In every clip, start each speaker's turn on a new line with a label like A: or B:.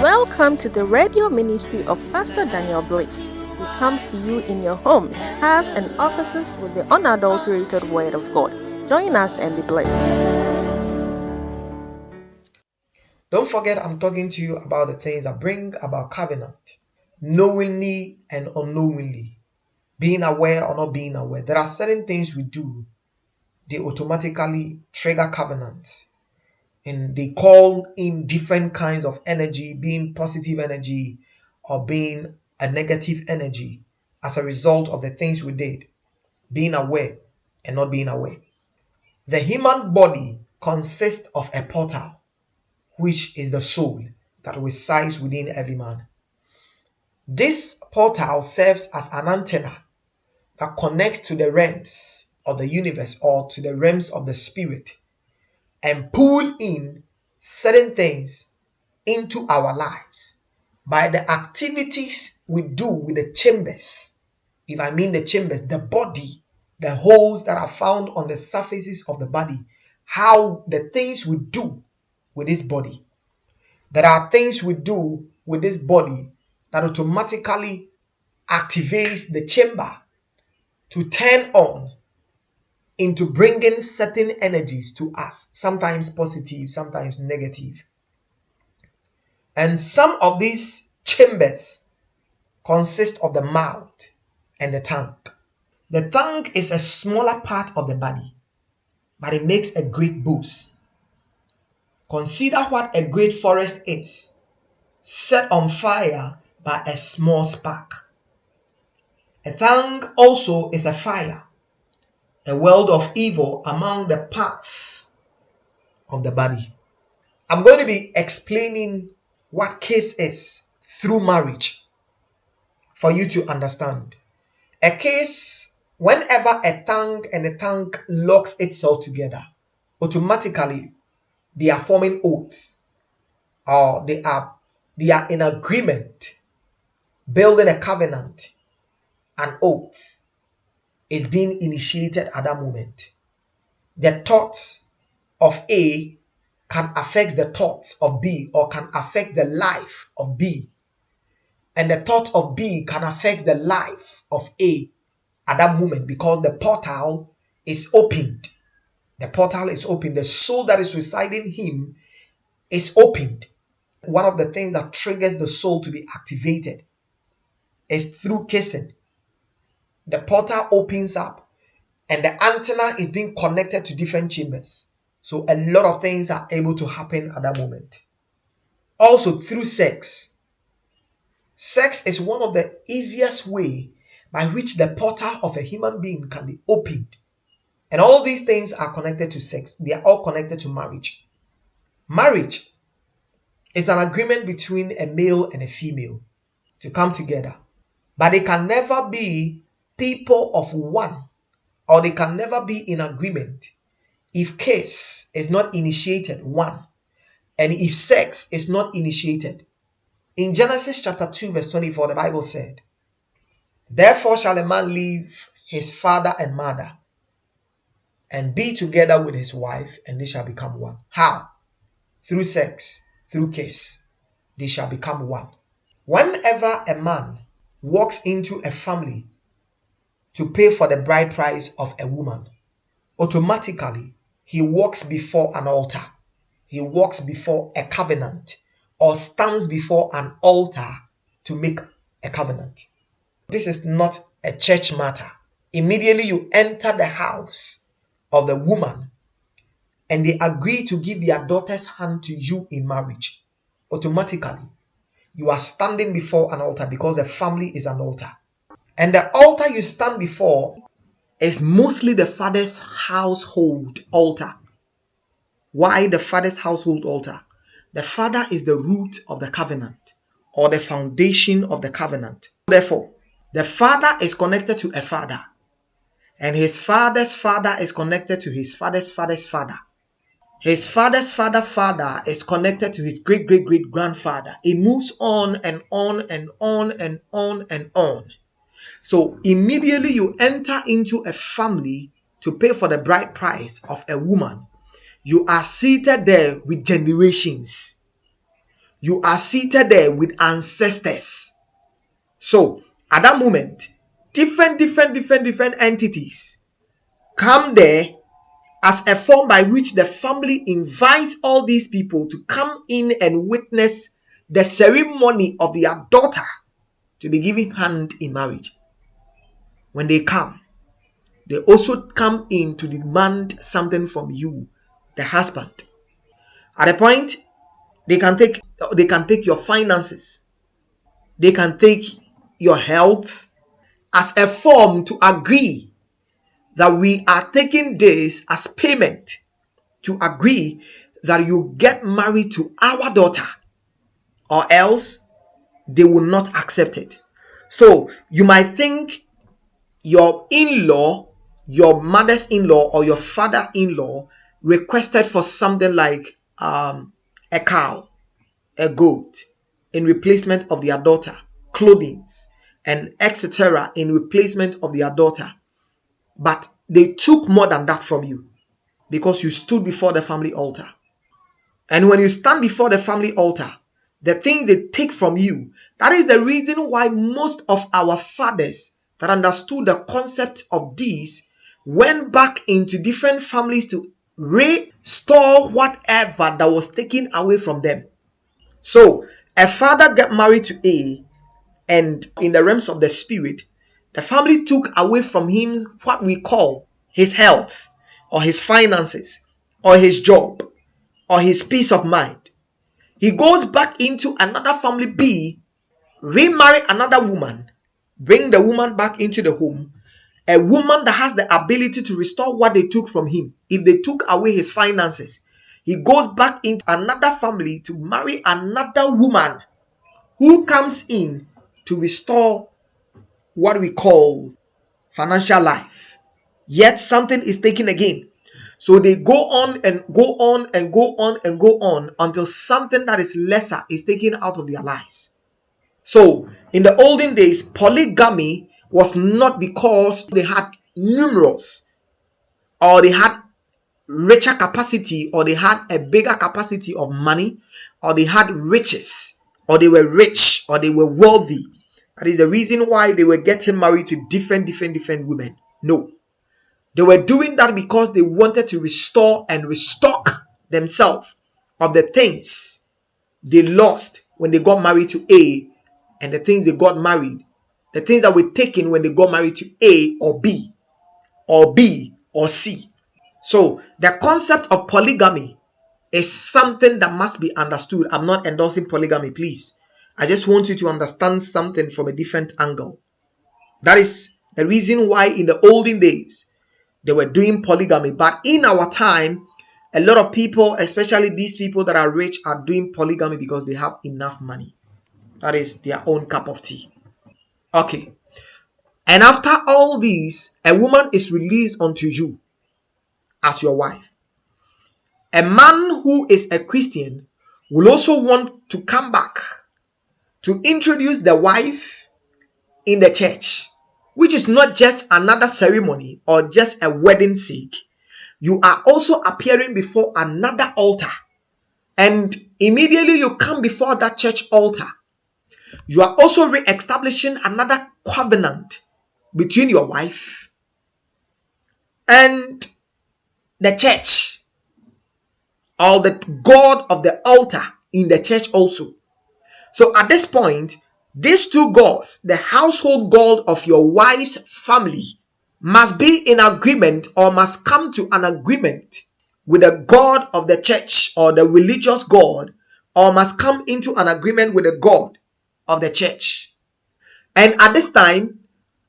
A: Welcome to the radio ministry of Pastor Daniel Bliss. He comes to you in your homes, cars, and offices with the unadulterated word of God. Join us and be blessed.
B: Don't forget, I'm talking to you about the things that bring about covenant, knowingly and unknowingly, being aware or not being aware. There are certain things we do, they automatically trigger covenants. And they call in different kinds of energy, being positive energy or being a negative energy as a result of the things we did, being aware and not being aware. The human body consists of a portal, which is the soul that resides within every man. This portal serves as an antenna that connects to the realms of the universe or to the realms of the spirit and pull in certain things into our lives by the activities we do with the chambers. If I mean the chambers, the body, the holes that are found on the surfaces of the body, how the things we do with this body. There are things we do with this body that automatically activates the chamber to turn on into bringing certain energies to us, sometimes positive, sometimes negative. And some of these chambers consist of the mouth and the tongue. The tongue is a smaller part of the body, but it makes a great boost. Consider what a great forest is, set on fire by a small spark. A tongue also is a fire, a world of evil among the parts of the body. I'm going to be explaining what kiss is through marriage for you to understand. A kiss, whenever a tongue and a tongue locks itself together, automatically they are forming oath, or they are in agreement, building a covenant. An oath is being initiated at that moment. The thoughts of A can affect the thoughts of B, or can affect the life of B. And the thought of B can affect the life of A at that moment, because the portal is opened. The portal is open. The soul that is residing in him is opened. One of the things that triggers the soul to be activated is through kissing. The portal opens up and the antenna is being connected to different chambers. So a lot of things are able to happen at that moment. Also through sex. Sex is one of the easiest way by which the portal of a human being can be opened. And all these things are connected to sex. They are all connected to marriage. Marriage is an agreement between a male and a female to come together. But they can never be people of one, or they can never be in agreement if kiss is not initiated, one, and if sex is not initiated. In Genesis chapter 2 verse 24, the Bible said, "Therefore shall a man leave his father and mother and be together with his wife, and they shall become one." How? Through sex, through kiss, they shall become one. Whenever a man walks into a family to pay for the bride price of a woman, automatically he walks before an altar. He walks before a covenant, or stands before an altar to make a covenant. This is not a church matter. Immediately you enter the house of the woman and they agree to give their daughter's hand to you in marriage, automatically you are standing before an altar, because the family is an altar. And the altar you stand before is mostly the father's household altar. Why the father's household altar? The father is the root of the covenant, or the foundation of the covenant. Therefore, the father is connected to a father, and his father's father is connected to his father's father's father. His father's father is connected to his great-great-great-grandfather. It moves on and on and on and on and on. So immediately you enter into a family to pay for the bride price of a woman, you are seated there with generations. You are seated there with ancestors. So at that moment, different entities come there as a form by which the family invites all these people to come in and witness the ceremony of their daughter to be given hand in marriage. When they come, they also come in to demand something from you, the husband. At a point, they can take your finances, they can take your health as a form to agree that we are taking this as payment to agree that you get married to our daughter, or else they will not accept it. So you might think your in-law, your mother's in-law, or your father-in-law requested for something like a cow, a goat, in replacement of their daughter, clothing, and etc. in replacement of their daughter. But they took more than that from you because you stood before the family altar. And when you stand before the family altar, the things they take from you, that is the reason why most of our fathers that understood the concept of these went back into different families to restore whatever that was taken away from them. So a father got married to A, and in the realms of the spirit, the family took away from him what we call his health, or his finances, or his job, or his peace of mind. He goes back into another family B, remarry another woman, bring the woman back into the home, a woman that has the ability to restore what they took from him. If they took away his finances, he goes back into another family to marry another woman who comes in to restore what we call financial life. Yet something is taken again. So they go on and go on and go on and go on until something that is lesser is taken out of their lives. So in the olden days, polygamy was not because they had numerous, or they had richer capacity, or they had a bigger capacity of money, or they had riches, or they were rich, or they were wealthy. That is the reason why they were getting married to different women. No. They were doing that because they wanted to restore and restock themselves of the things they lost when they got married to A, and the things they got married, the things that were taken when they got married to A or B or C. So the concept of polygamy is something that must be understood. I'm not endorsing polygamy, please. I just want you to understand something from a different angle. That is the reason why in the olden days they were doing polygamy. But in our time, a lot of people, especially these people that are rich, are doing polygamy because they have enough money. That is their own cup of tea. Okay. And after all this, a woman is released unto you as your wife. A man who is a Christian will also want to come back to introduce the wife in the church, which is not just another ceremony or just a wedding sake. You are also appearing before another altar, and immediately you come before that church altar, you are also re-establishing another covenant between your wife and the church, or the God of the altar in the church also. So at this point, these two gods, the household God of your wife's family, must be in agreement, or must come to an agreement with the God of the church, or the religious God, or must come into an agreement with the God of the church. And at this time,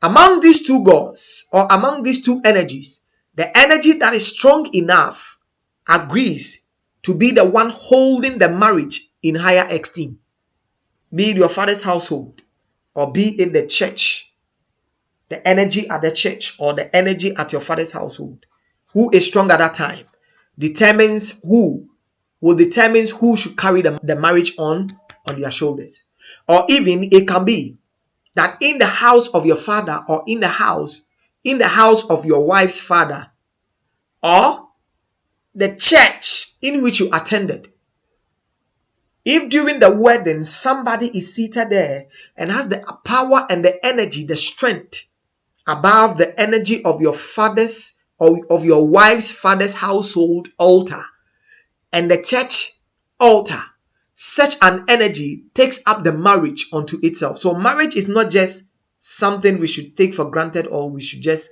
B: among these two gods, or among these two energies, the energy that is strong enough agrees to be the one holding the marriage in higher esteem. Be it your father's household, or be it the church, the energy at the church, or the energy at your father's household. Who is strong at that time determines who should carry the marriage on their shoulders. Or even it can be that in the house of your father, or in the house of your wife's father, or the church in which you attended, If during the wedding somebody is seated there and has the power and the energy, the strength above the energy of your father's or of your wife's father's household altar and the church altar, such an energy takes up the marriage onto itself. So marriage is not just something we should take for granted or we should just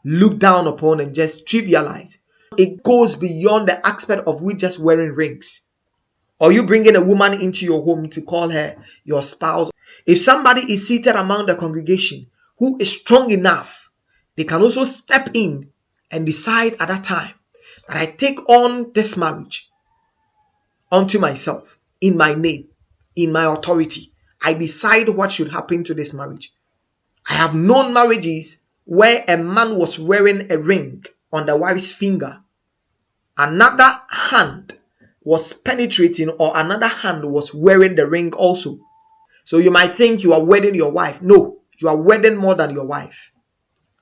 B: look down upon and just trivialize. It goes beyond the aspect of we just wearing rings or you bringing a woman into your home to call her your spouse. If somebody is seated among the congregation who is strong enough, they can also step in and decide at that time that I take on this marriage unto myself, in my name, in my authority. I decide what should happen to this marriage. I have known marriages where a man was wearing a ring on the wife's finger. Another hand was penetrating or another hand was wearing the ring also. So you might think you are wedding your wife. No, you are wedding more than your wife.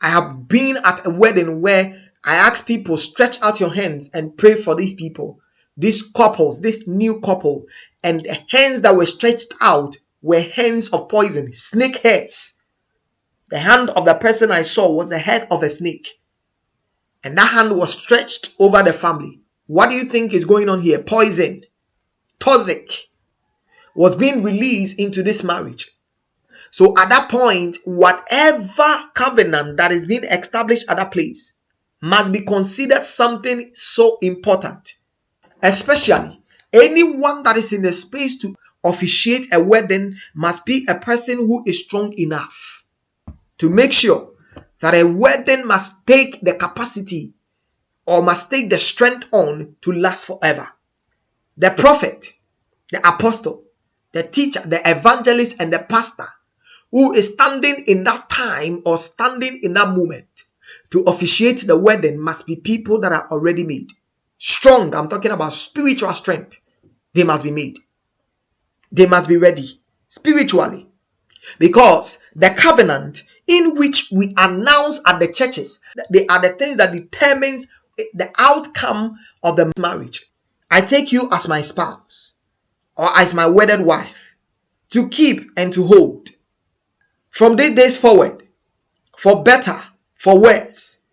B: I have been at a wedding where I ask people, stretch out your hands and pray for these people, these couples, this new couple. And the hands that were stretched out were hands of poison, snake hairs. The hand of the person I saw was the head of a snake. And that hand was stretched over the family. What do you think is going on here? Poison, toxic, was being released into this marriage. So at that point, whatever covenant that is being established at that place must be considered something so important. Especially, anyone that is in the space to officiate a wedding must be a person who is strong enough to make sure that a wedding must take the capacity or must take the strength on to last forever. The prophet, the apostle, the teacher, the evangelist, and the pastor who is standing in that time or standing in that moment to officiate the wedding must be people that are already made. Strong, I'm talking about spiritual strength. They must be made. They must be ready spiritually. Because the covenant in which we announce at the churches, they are the things that determines the outcome of the marriage. I take you as my spouse or as my wedded wife to keep and to hold from these days forward, for better, for worse,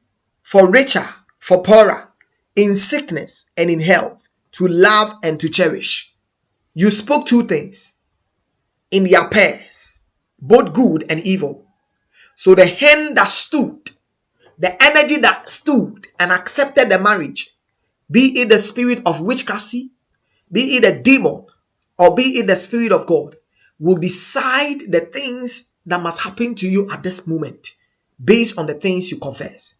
B: for richer, for poorer, in sickness and in health, to love and to cherish. You spoke two things in their pairs, both good and evil. So the hand that stood, the energy that stood and accepted the marriage, be it the spirit of witchcraft, be it a demon, or be it the spirit of God, will decide the things that must happen to you at this moment based on the things you confess.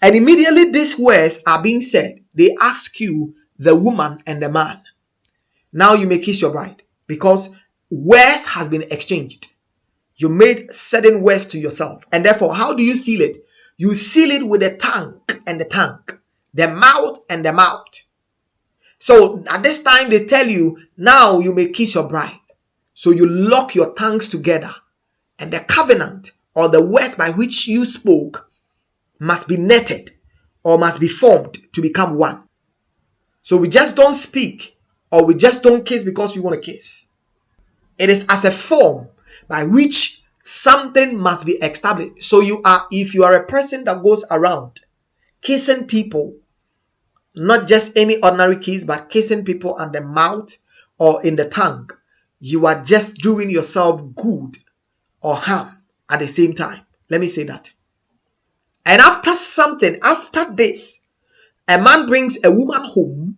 B: And immediately these words are being said, they ask you, the woman and the man, now you may kiss your bride, because words has been exchanged. You made certain words to yourself, and therefore how do you seal it? You seal it with the tongue and the tongue, the mouth and the mouth. So at this time they tell you, now you may kiss your bride. So you lock your tongues together, and the covenant or the words by which you spoke must be netted or must be formed to become one. So we just don't speak or we just don't kiss because we want to kiss. It is as a form by which something must be established. So if you are a person that goes around kissing people, not just any ordinary kiss, but kissing people on the mouth or in the tongue, you are just doing yourself good or harm at the same time. Let me say that. And after this, a man brings a woman home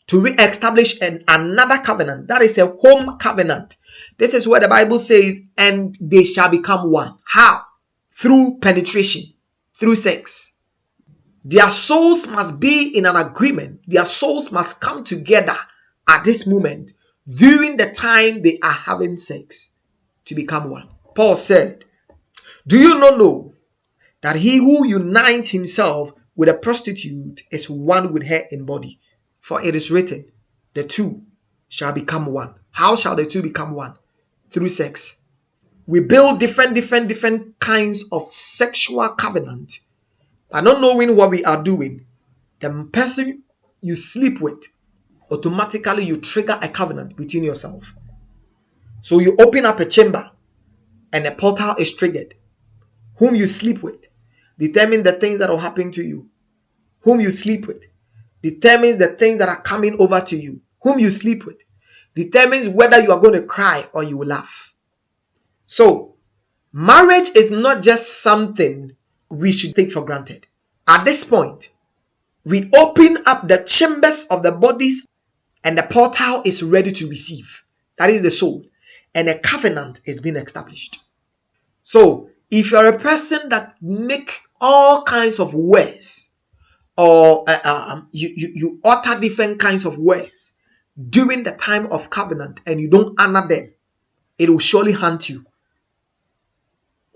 B: to re-establish another covenant. That is a home covenant. This is where the Bible says, and they shall become one. How? Through penetration, through sex. Their souls must be in an agreement. Their souls must come together at this moment during the time they are having sex to become one. Paul said, do you not know that he who unites himself with a prostitute is one with her in body? For it is written, the two shall become one. How shall the two become one? Through sex. We build different kinds of sexual covenant, but not knowing what we are doing. The person you sleep with automatically you trigger a covenant between yourself. So you open up a chamber and a portal is triggered. Whom you sleep with determines the things that will happen to you. Whom you sleep with determines the things that are coming over to you. Whom you sleep with determines whether you are going to cry or you will laugh. So, marriage is not just something we should take for granted. At this point, we open up the chambers of the bodies and the portal is ready to receive. That is the soul. And a covenant is being established. So, if you're a person that make all kinds of words, or you utter different kinds of words during the time of covenant and you don't honor them, it will surely haunt you.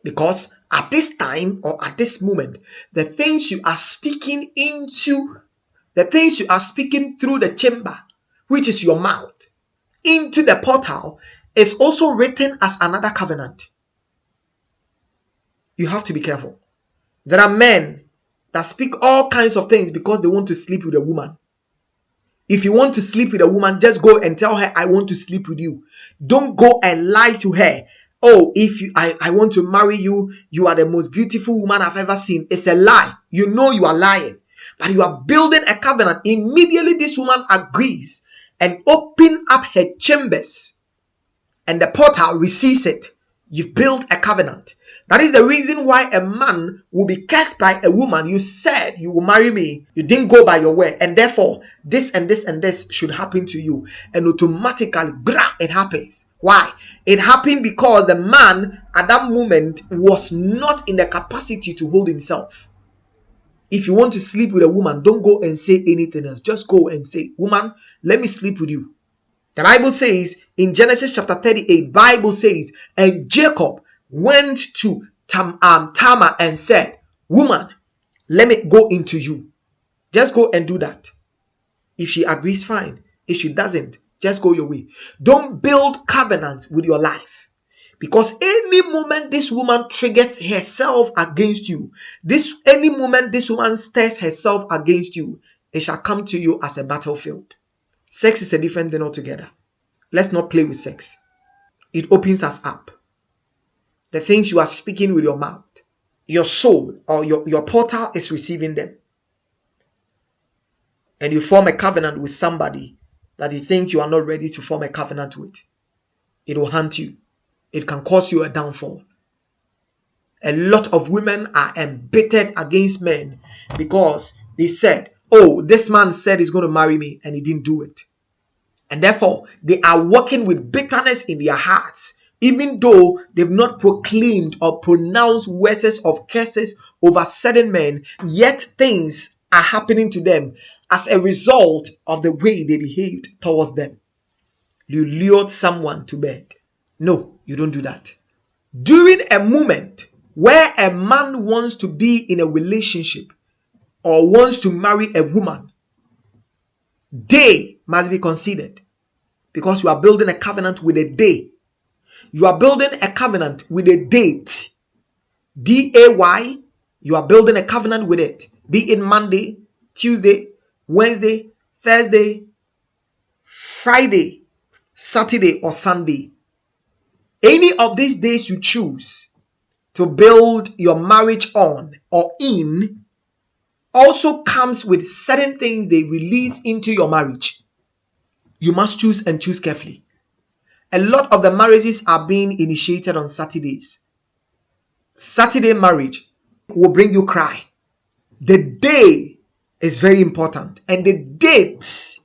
B: Because at this time or at this moment, the things you are speaking into, the things you are speaking through the chamber, which is your mouth, into the portal, is also written as another covenant. You have to be careful. There are men that speak all kinds of things because they want to sleep with a woman. If you want to sleep with a woman, just go and tell her, I want to sleep with you. Don't go and lie to her. Oh, I want to marry you. You are the most beautiful woman I've ever seen. It's a lie. You know you are lying. But you are building a covenant. Immediately this woman agrees and open up her chambers and the portal receives it. You've built a covenant. That is the reason why a man will be cursed by a woman. You said you will marry me. You didn't go by your word. And therefore, this and this and this should happen to you. And automatically, it happens. Why? It happened because the man at that moment was not in the capacity to hold himself. If you want to sleep with a woman, don't go and say anything else. Just go and say, woman, let me sleep with you. The Bible says in Genesis chapter 38, Bible says, and Jacob went to Tamar and said, woman, let me go into you. Just go and do that. If she agrees, fine. If she doesn't, just go your way. Don't build covenants with your life. Because any moment this woman triggers herself against you, any moment this woman stirs herself against you, it shall come to you as a battlefield. Sex is a different thing altogether. Let's not play with sex. It opens us up. The things you are speaking with your mouth, your soul or your portal is receiving them. And you form a covenant with somebody that you think you are not ready to form a covenant with. It will haunt you. It can cause you a downfall. A lot of women are embittered against men because they said, oh, this man said he's going to marry me and he didn't do it. And therefore, they are working with bitterness in their hearts. Even though they've not proclaimed or pronounced words of curses over certain men, yet things are happening to them as a result of the way they behaved towards them. You lured someone to bed. No, you don't do that. During a moment where a man wants to be in a relationship or wants to marry a woman, day must be considered because you are building a covenant with a day. You are building a covenant with a date. D-A-Y. You are building a covenant with it. Be it Monday, Tuesday, Wednesday, Thursday, Friday, Saturday, or Sunday. Any of these days you choose to build your marriage on or in also comes with certain things they release into your marriage. You must choose and choose carefully. A lot of the marriages are being initiated on Saturdays. Saturday marriage will bring you cry. The day is very important. And the dates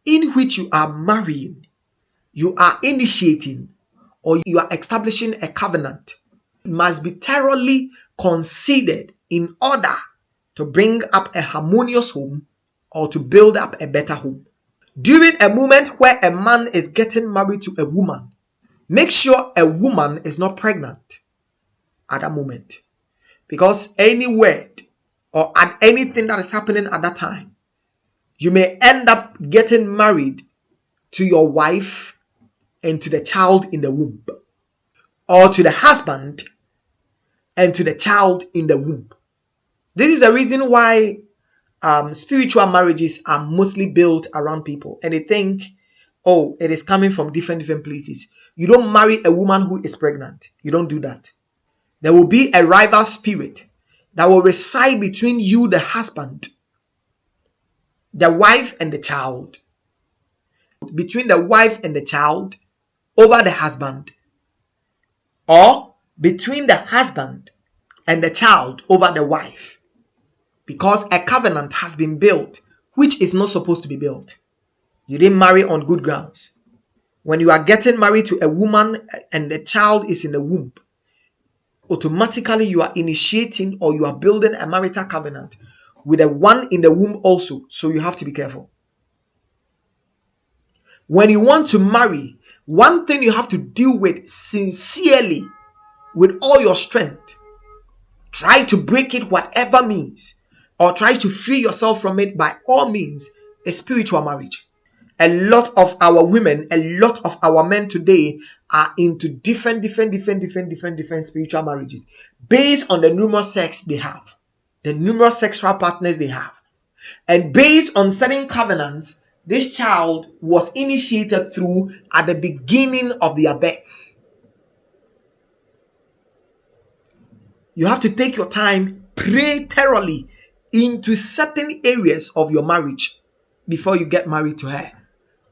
B: in which you are marrying, you are initiating, or you are establishing a covenant must be thoroughly considered in order to bring up a harmonious home or to build up a better home. During a moment where a man is getting married to a woman, make sure a woman is not pregnant at that moment. Because any word or at anything that is happening at that time, you may end up getting married to your wife and to the child in the womb. Or to the husband and to the child in the womb. This is the reason why spiritual marriages are mostly built around people, and they think, oh, it is coming from different places. You don't marry a woman who is pregnant. You don't do that. There will be a rival spirit that will reside between you, the husband, the wife, and the child. Between the wife and the child over the husband, or between the husband and the child over the wife, because a covenant has been built which is not supposed to be built. You didn't marry on good grounds. When you are getting married to a woman and the child is in the womb, automatically you are initiating or you are building a marital covenant with the one in the womb also. So you have to be careful. When you want to marry, one thing you have to deal with sincerely, with all your strength, try to break it whatever means, or try to free yourself from it by all means, is spiritual marriage. A lot of our women, a lot of our men today are into different spiritual marriages based on the numerous sex they have, the numerous sexual partners they have. And based on certain covenants, this child was initiated through at the beginning of their birth. You have to take your time, pray thoroughly into certain areas of your marriage before you get married to her,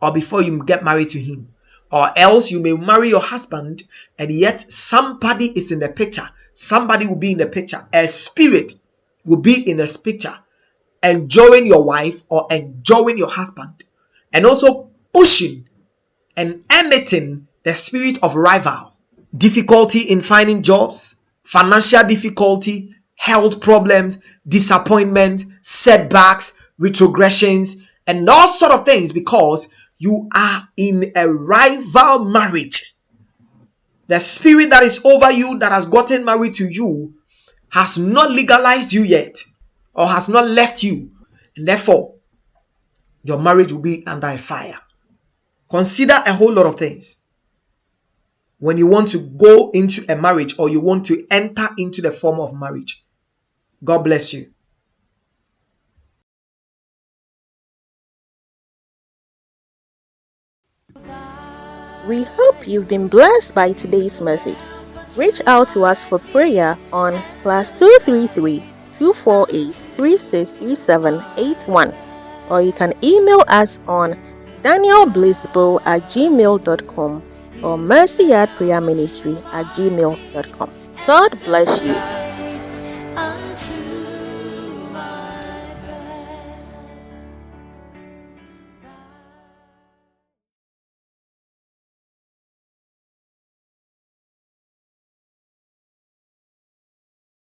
B: or before you get married to him. Or else you may marry your husband and yet somebody is in the picture. Somebody will be in the picture. A spirit will be in this picture, enjoying your wife or enjoying your husband, and also pushing and emitting the spirit of rival. Difficulty in finding jobs, financial difficulty, health problems, disappointment, setbacks, retrogressions, and all sort of things, because you are in a rival marriage. The spirit that is over you, that has gotten married to you, has not legalized you yet, or has not left you, and therefore your marriage will be under a fire. Consider a whole lot of things when you want to go into a marriage, or you want to enter into the form of marriage. God bless you.
A: We hope you've been blessed by today's message. Reach out to us for prayer on +233 248 363781, or you can email us on danielblissbo@gmail.com or mercyyardministry@gmail.com. God bless you.